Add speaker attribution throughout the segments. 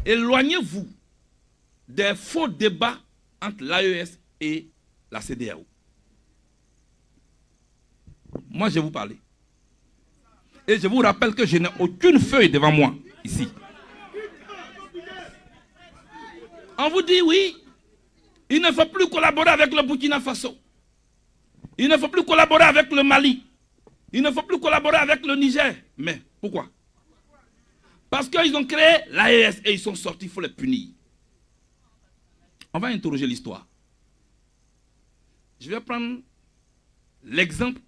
Speaker 1: éloignez-vous des faux débats entre l'AES et la CEDEAO. Moi, je vais vous parler. Et je vous rappelle que je n'ai aucune feuille devant moi, ici. On vous dit oui, il ne faut plus collaborer avec le Burkina Faso. Il ne faut plus collaborer avec le Mali. Il ne faut plus collaborer avec le Niger. Mais pourquoi? Parce qu'ils ont créé l'AES et ils sont sortis, il faut les punir. On va interroger l'histoire. Je vais prendre l'exemple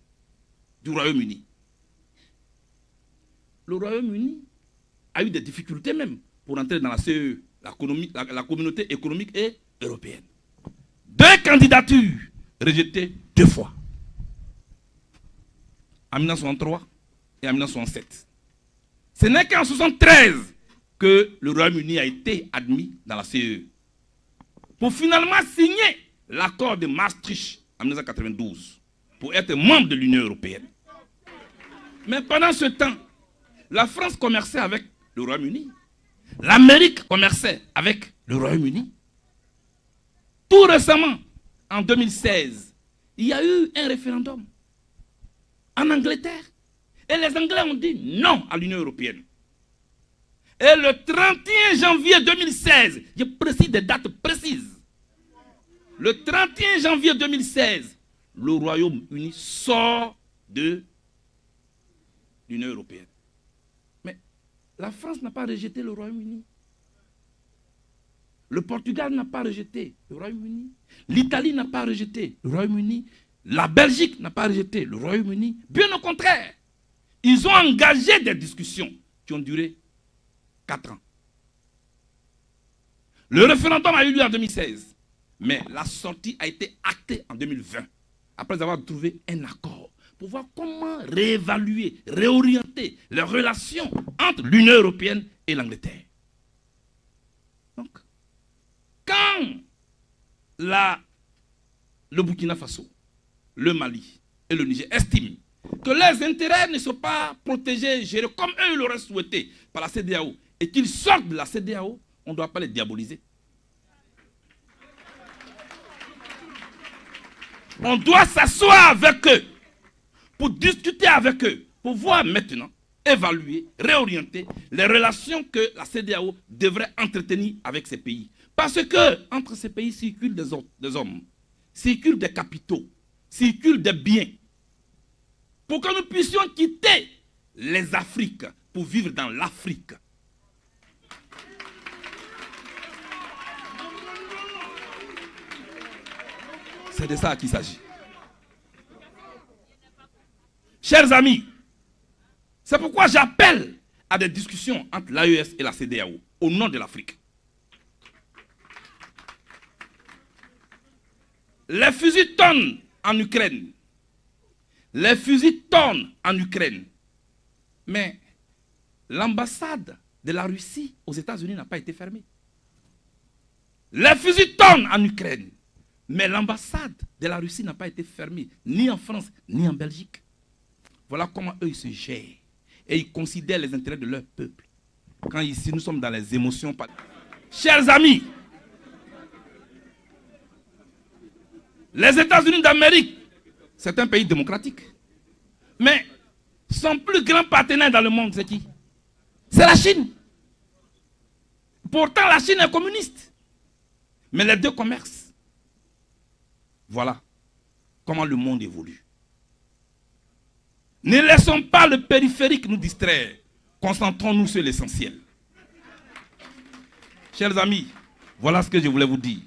Speaker 1: du Royaume-Uni. Le Royaume-Uni a eu des difficultés même pour entrer dans la CE, la communauté économique et européenne. 2 candidatures rejetées 2 fois. En 1963 et en 1967. Ce n'est qu'en 1973 que le Royaume-Uni a été admis dans la CE. Pour finalement signer l'accord de Maastricht en 1992 pour être membre de l'Union européenne. Mais pendant ce temps, la France commerçait avec le Royaume-Uni. L'Amérique commerçait avec le Royaume-Uni. Tout récemment, en 2016, il y a eu un référendum en Angleterre. Et les Anglais ont dit non à l'Union européenne. Et le 31 janvier 2016, je précise des dates précises. Le 31 janvier 2016, le Royaume-Uni sort de l'Union européenne. Mais la France n'a pas rejeté le Royaume-Uni. Le Portugal n'a pas rejeté le Royaume-Uni. L'Italie n'a pas rejeté le Royaume-Uni. La Belgique n'a pas rejeté le Royaume-Uni. Bien au contraire, ils ont engagé des discussions qui ont duré 4 ans. Le référendum a eu lieu en 2016, mais la sortie a été actée en 2020, après avoir trouvé un accord pour voir comment réévaluer, réorienter les relations entre l'Union européenne et l'Angleterre. Donc, quand le Burkina Faso, le Mali et le Niger estiment que leurs intérêts ne sont pas protégés, gérés comme eux l'auraient souhaité par la CEDEAO, et qu'ils sortent de la CEDEAO, on ne doit pas les diaboliser. On doit s'asseoir avec eux, pour discuter avec eux, pour voir maintenant, évaluer, réorienter les relations que la CEDEAO devrait entretenir avec ces pays. Parce que entre ces pays circulent des hommes, circulent des capitaux, circulent des biens. Pour que nous puissions quitter les Afriques pour vivre dans l'Afrique. C'est de ça qu'il s'agit. Chers amis, c'est pourquoi j'appelle à des discussions entre l'AES et la CEDEAO au nom de l'Afrique. Les fusils tonnent en Ukraine. Les fusils tonnent en Ukraine. Mais l'ambassade de la Russie aux États-Unis n'a pas été fermée. Les fusils tonnent en Ukraine. Mais l'ambassade de la Russie n'a pas été fermée, ni en France, ni en Belgique. Voilà comment eux ils se gèrent. Et ils considèrent les intérêts de leur peuple. Quand ici nous sommes dans les émotions. Chers amis, les États-Unis d'Amérique, c'est un pays démocratique. Mais son plus grand partenaire dans le monde, c'est qui? C'est la Chine. Pourtant, la Chine est communiste. Mais les deux commercent. Voilà comment le monde évolue. Ne laissons pas le périphérique nous distraire. Concentrons-nous sur l'essentiel. Chers amis, voilà ce que je voulais vous dire.